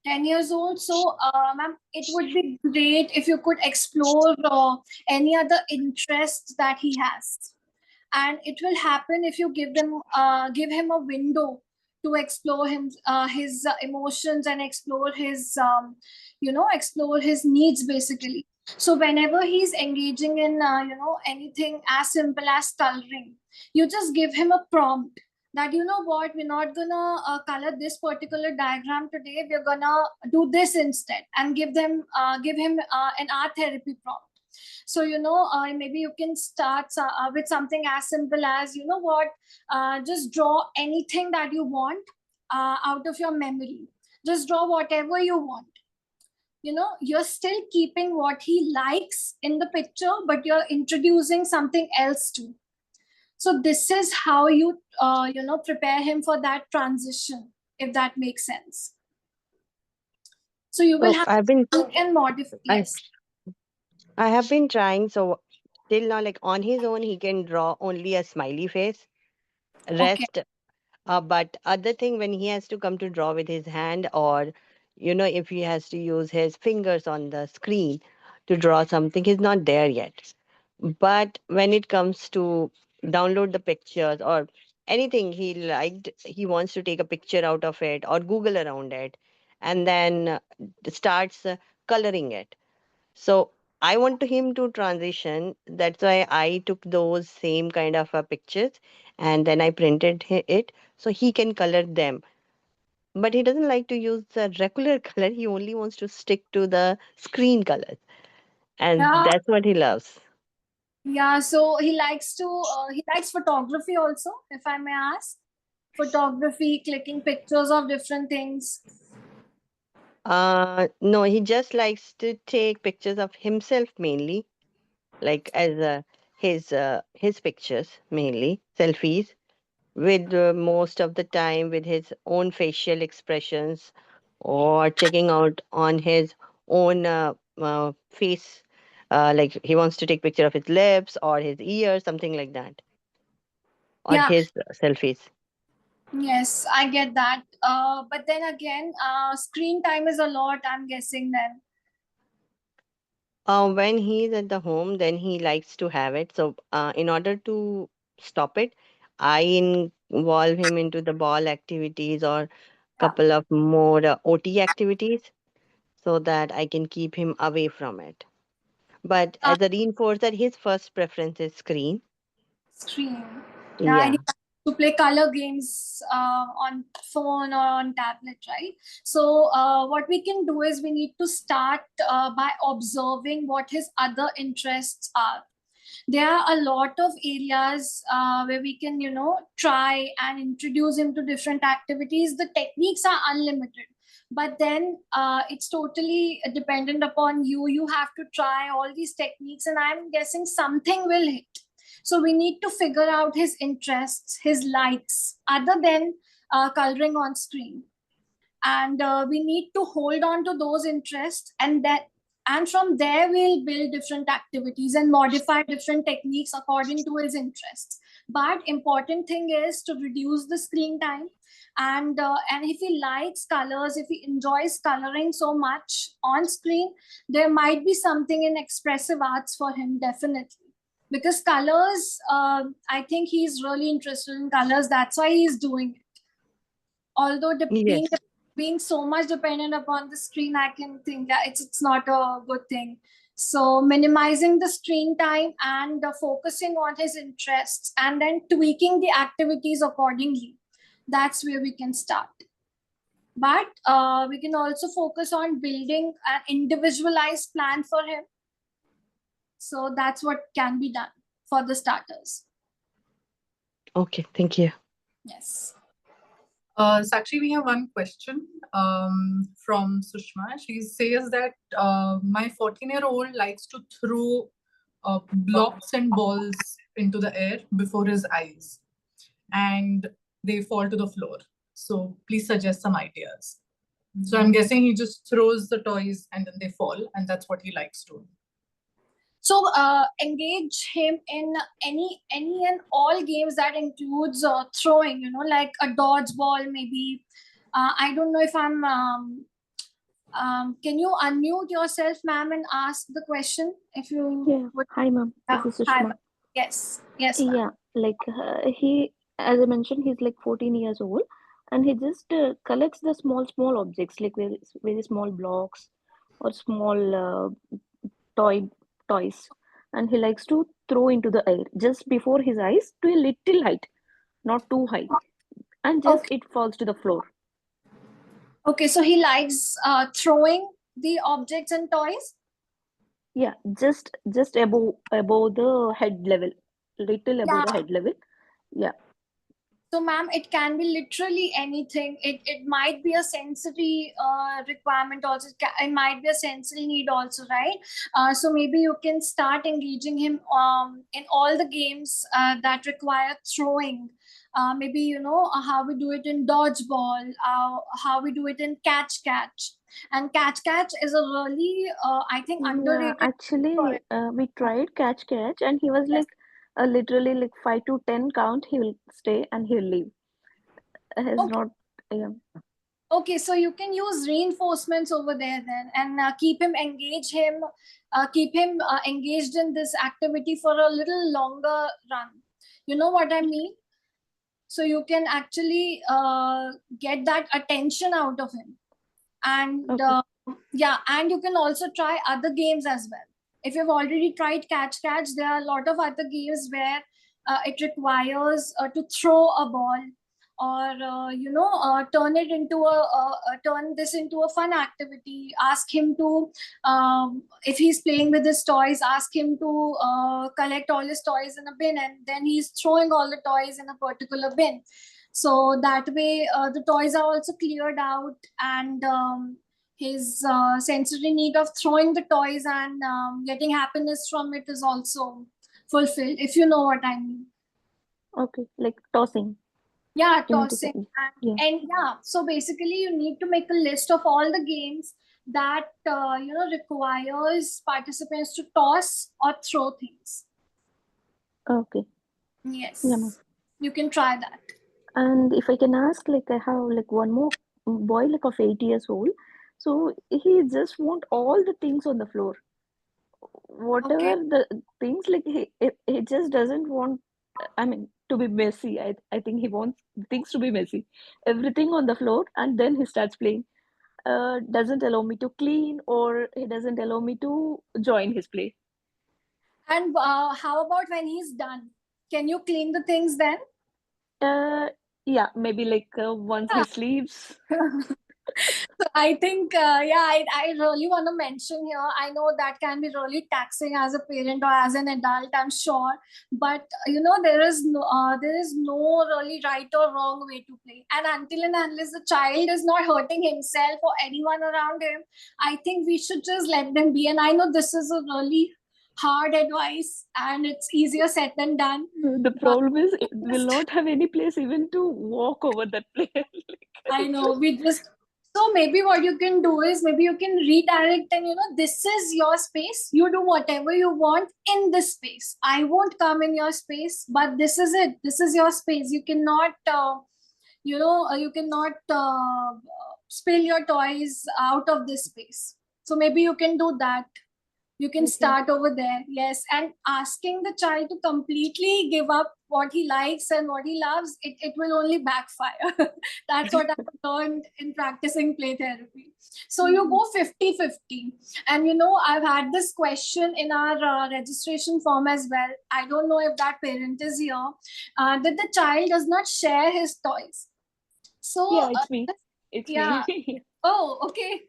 10 years old. So, ma'am, it would be great if you could explore any other interests that he has. And it will happen if you give him a window to explore his emotions and explore his explore his needs basically. So whenever he's engaging in anything as simple as coloring, you just give him a prompt that, you know what, we're not gonna color this particular diagram today, we're gonna do this instead, and give him an art therapy prompt. So, maybe you can start with something as simple as, you know what, just draw anything that you want out of your memory. Just draw whatever you want. You're still keeping what he likes in the picture, but you're introducing something else too. So this is how you, prepare him for that transition, if that makes sense. So you will have and modify. Yes. I have been trying. So till now, like on his own, he can draw only a smiley face. Rest, but other thing when he has to come to draw with his hand, or if he has to use his fingers on the screen to draw something, he's not there yet. But when it comes to download the pictures or anything he liked, he wants to take a picture out of it or Google around it, and then starts coloring it. So I want him to transition. That's why I took those same kind of pictures and then I printed it so he can color them. But he doesn't like to use the regular color. He only wants to stick to the screen colors, and that's what he loves. Yeah, so he likes photography also, if I may ask. Photography, clicking pictures of different things. No, he just likes to take pictures of himself mainly, like as his pictures mainly, selfies, with most of the time with his own facial expressions or checking out on his own face. Like he wants to take picture of his lips or his ears, something like that, or his selfies. Yes, I get that. But then again, screen time is a lot, I'm guessing then. When he's at the home, then he likes to have it. So, in order to stop it, I involve him into the ball activities or Yeah. couple of more OT activities so that I can keep him away from it. But Uh, as a reinforcer, his first preference is screen. Screen. Yeah, and Yeah. he likes to play color games on phone or on tablet, right? So what we can do is we need to start by observing what his other interests are. There are a lot of areas where we can, try and introduce him to different activities. The techniques are unlimited, but then it's totally dependent upon you. You have to try all these techniques, and I'm guessing something will hit. So we need to figure out his interests, his likes, other than coloring on screen. And we need to hold on to those interests, and from there we'll build different activities and modify different techniques according to his interests. But important thing is to reduce the screen time, and if he likes colors, if he enjoys coloring so much on screen, there might be something in expressive arts for him, definitely, because colors, I think he's really interested in colors. That's why he's doing it. Although Yes. being so much dependent upon the screen, I can think that it's not a good thing. So minimizing the screen time and focusing on his interests, and then tweaking the activities accordingly, that's where we can start. But we can also focus on building an individualized plan for him. So that's what can be done for the starters. Okay. Thank you. Yes. Sakshi, we have one question from Sushma. She says that my 14-year-old likes to throw blocks and balls into the air before his eyes, and they fall to the floor. So please suggest some ideas. So I'm guessing he just throws the toys and then they fall, and that's what he likes to. So engage him in any and all games that includes throwing, like a dodgeball maybe. I don't know if can you unmute yourself, ma'am, and ask the question if you Yeah. would? Hi, ma'am. This is Hi, Sushma. ma'am. Yes, yes, ma'am. Yeah, like he, as I mentioned, he's like 14 years old, and he just collects the small objects, like very small blocks or small toys, and he likes to throw into the air just before his eyes to a little height, not too high, and just Okay. it falls to the floor. Okay, so he likes throwing the objects and toys. Yeah, just above the head level, little above Yeah. the head level. Yeah. So, ma'am, it can be literally anything. It might be a sensory requirement also. It might be a sensory need also, right? So maybe you can start engaging him in all the games that require throwing. Maybe, how we do it in dodgeball, how we do it in catch. And catch is a really, I think, Yeah, underrated. actually, we tried catch, and he was Yes. like literally like 5 to 10 count. He will stay and he'll leave. He's Okay. not. Yeah. Okay, so you can use reinforcements over there then, and keep him engaged in this activity for a little longer run. You know what I mean? So you can actually get that attention out of him. And Okay. yeah, and you can also try other games as well. If you've already tried catch, there are a lot of other games where it requires to throw a ball, or turn this into a fun activity. Ask him to, if he's playing with his toys, ask him to collect all his toys in a bin, and then he's throwing all the toys in a particular bin. So that way the toys are also cleared out, and his sensory need of throwing the toys and getting happiness from it is also fulfilled, if you know what I mean. Okay. Like tossing. Yeah, You mean to say? tossing. Yeah. And yeah, so basically you need to make a list of all the games that requires participants to toss or throw things. Okay. Yes. Yeah, ma'am. You can try that. And if I can ask, like I have like one more boy, like of 8 years old. So he just want all the things on the floor. whatever the things, like he just doesn't want, I mean, to be messy. I think he wants things to be messy. Everything on the floor, and then he starts playing. Doesn't allow me to clean, or he doesn't allow me to join his play. And how about when he's done? Can you clean the things then? Yeah, maybe like once he sleeps. So I think, I really want to mention here. I know that can be really taxing as a parent or as an adult, I'm sure. But there is no really right or wrong way to play. And until and unless the child is not hurting himself or anyone around him, I think we should just let them be. And I know this is a really hard advice, and it's easier said than done. The problem is it will not have any place even to walk over that place. I know, so maybe what you can do is maybe you can redirect and this is your space. You do whatever you want in this space. I won't come in your space, but this is it. This is your space. You cannot, spill your toys out of this space. So maybe you can do that. You can Okay. start over there. Yes. And asking the child to completely give up what he likes and what he loves, it will only backfire. That's what I've learned in practicing play therapy. So you go 50-50. And I've had this question in our registration form as well. I don't know if that parent is here, that the child does not share his toys. So Yeah, it's me. It's yeah. me. Oh, okay.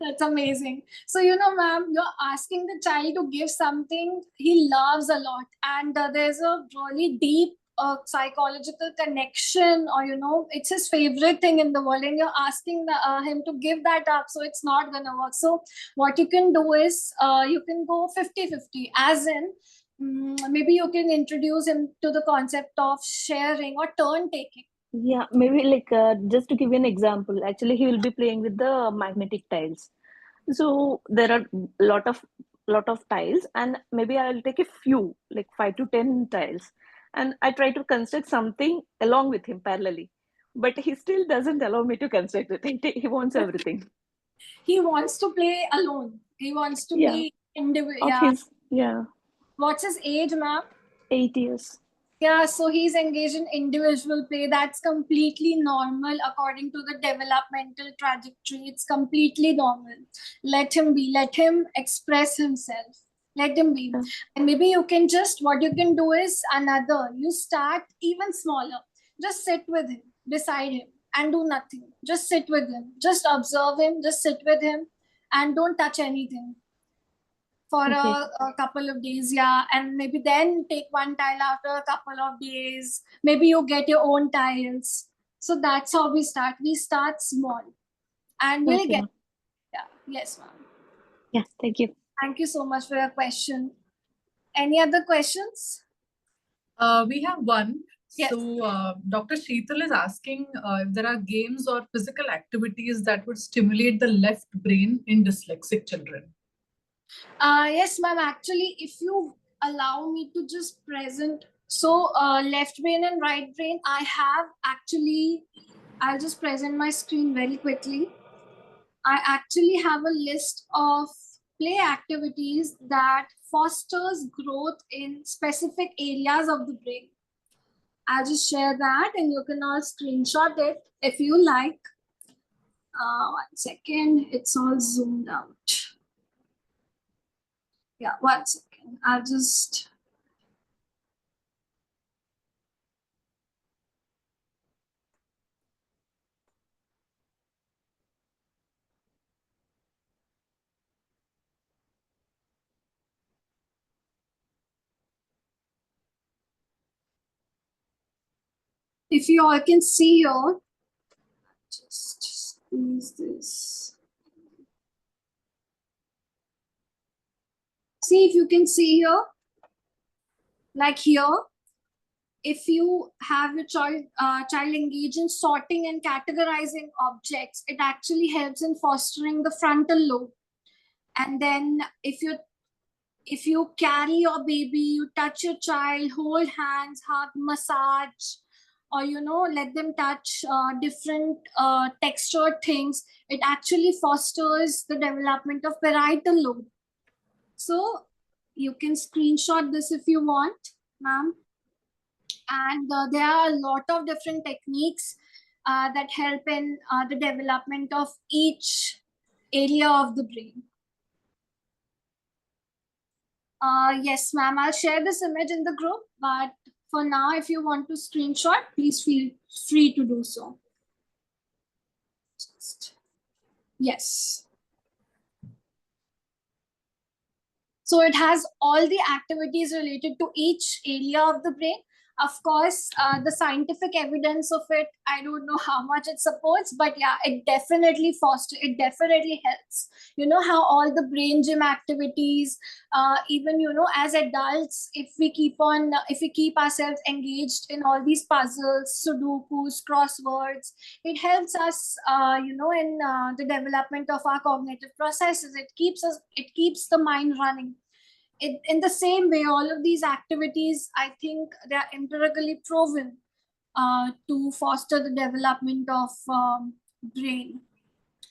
That's amazing. So, ma'am, you're asking the child to give something he loves a lot. And there's a really deep psychological connection, or, it's his favorite thing in the world. And you're asking him to give that up. So it's not going to work. So what you can do is you can go 50-50, as in, maybe you can introduce him to the concept of sharing or turn taking. Yeah, maybe like just to give you an example, actually he will be playing with the magnetic tiles. So there are lot of tiles, and maybe I'll take a few, like 5 to 10 tiles, and I try to construct something along with him parallelly. But he still doesn't allow me to construct it. He wants everything. He wants to play alone. He wants to Yeah. be individual. Of Yeah. his What's his age, ma'am? 8 years. Yeah, so he's engaged in individual play. That's completely normal according to the developmental trajectory. It's completely normal. Let him be. Let him express himself. Let him be. Yeah. And maybe you can what you can do is you start even smaller. Just sit with him, beside him, and do nothing. Just sit with him. Just observe him. Just sit with him, and don't touch anything for Okay. a couple of days. Yeah. And maybe then take one tile after a couple of days. Maybe you get your own tiles. So that's how we start. We start small, and we'll Okay, get. ma'am. Yeah. Yes, ma'am. Yeah, thank you. Thank you so much for your question. Any other questions? We have one. Yes. So, Dr. Sheetal is asking if there are games or physical activities that would stimulate the left brain in dyslexic children. Yes, ma'am. Actually, if you allow me to just present, so left brain and right brain, I'll just present my screen very quickly. I actually have a list of play activities that fosters growth in specific areas of the brain. I'll just share that, and you can all screenshot it if you like. 1 second, it's all zoomed out. Yeah, 1 second. I'll just. If you all can see here, just squeeze this. See if you can see here. Like here, if you have your child engage in sorting and categorizing objects, it actually helps in fostering the frontal lobe. And then if you carry your baby, you touch your child, hold hands, hug, massage, or let them touch different textured things, it actually fosters the development of parietal lobe. So you can screenshot this if you want, ma'am. And there are a lot of different techniques that help in the development of each area of the brain. Yes, ma'am, I'll share this image in the group, but for now, if you want to screenshot, please feel free to do so. Yes. So it has all the activities related to each area of the brain. Of course, the scientific evidence of it, I don't know how much it supports, but yeah, it definitely helps. You know how all the brain gym activities, even, you know, as adults, if we keep ourselves engaged in all these puzzles, Sudokus, crosswords, it helps us, you know, in the development of our cognitive processes. It keeps the mind running. In the same way, all of these activities, I think they are empirically proven to foster the development of brain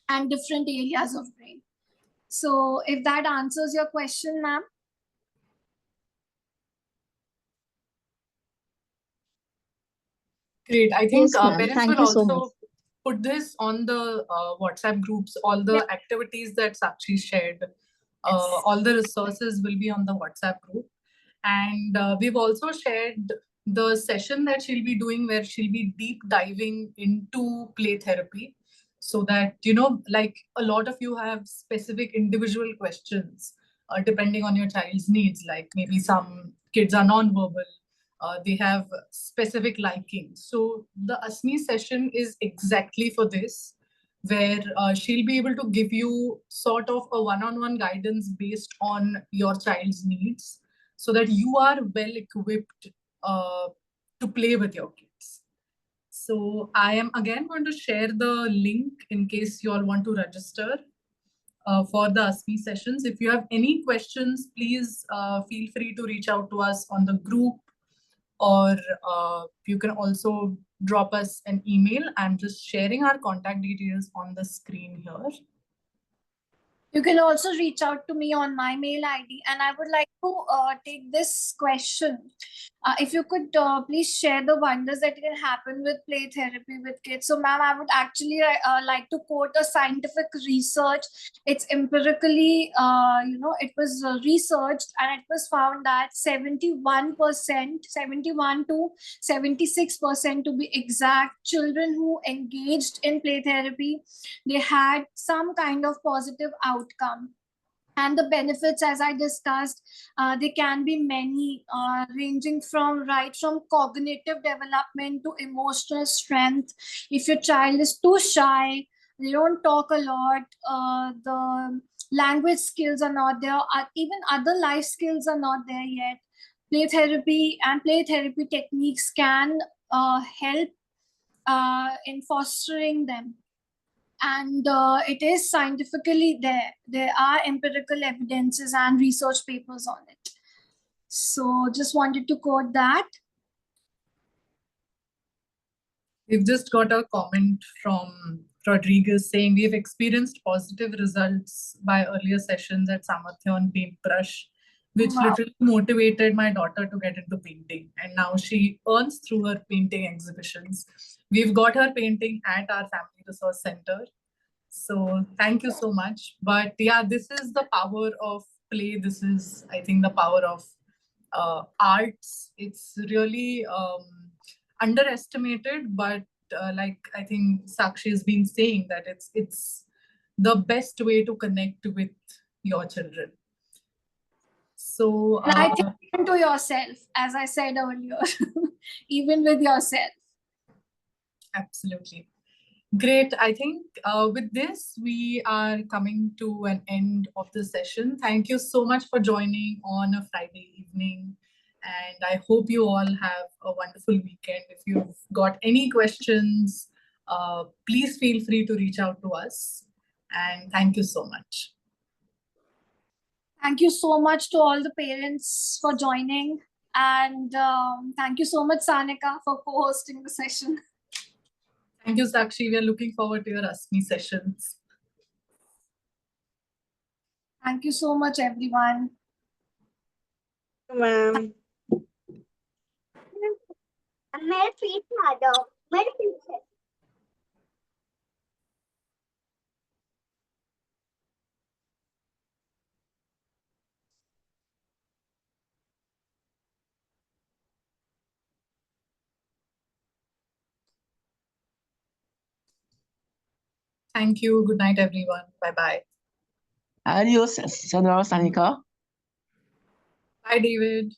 and different areas of brain. So if that answers your question, ma'am. Great. I think Yes, ma'am. parents Thank will you so much. also put this on the WhatsApp groups, all the activities that Sakshi shared. All the resources will be on the WhatsApp group. And we've also shared the session that she'll be doing where she'll be deep diving into play therapy, so that, you know, like a lot of you have specific individual questions depending on your child's needs. Like maybe some kids are non-verbal, they have specific likings. So the ASMI session is exactly for this, where she'll be able to give you sort of a one-on-one guidance based on your child's needs, so that you are well equipped to play with your kids. So I am again going to share the link in case you all want to register for the ASMI sessions. If you have any questions, please feel free to reach out to us on the group, or you can also drop us an email. I'm just sharing our contact details on the screen here. You can also reach out to me on my mail ID. And I would like to take this question. If you could please share the wonders that can happen with play therapy with kids. So, ma'am, I would actually like to quote a scientific research. It's empirically, you know, it was researched, and it was found that 71% to 76% to be exact, children who engaged in play therapy, they had some kind of positive outcome. And the benefits, as I discussed, they can be many, ranging from cognitive development to emotional strength. If your child is too shy, they don't talk a lot, the language skills are not there, even other life skills are not there yet, play therapy techniques can help in fostering them. And it is scientifically there. There are empirical evidences and research papers on it. So just wanted to quote that. We've just got a comment from Rodriguez saying we have experienced positive results by earlier sessions at Samarthya on paintbrush, which Wow. literally motivated my daughter to get into painting. And now she earns through her painting exhibitions. We've got her painting at our Family Resource Center. So thank you so much. But yeah, this is the power of play. This is, I think, the power of arts. It's really underestimated, but like I think Sakshi has been saying, that it's the best way to connect with your children. So And I think even to yourself, as I said earlier, even with yourself. Absolutely. Great. I think with this, we are coming to an end of the session. Thank you so much for joining on a Friday evening. And I hope you all have a wonderful weekend. If you've got any questions, please feel free to reach out to us. And thank you so much. Thank you so much to all the parents for joining. And thank you so much, Sanika, for co-hosting the session. Thank you, Sakshi. We are looking forward to your ASMI sessions. Thank you so much, everyone. Ma'am. मेरे पीछे आ जाओ मेरे पीछे Thank you. Good night, everyone. Bye bye. Adios, Senora Sanika. Bye, David.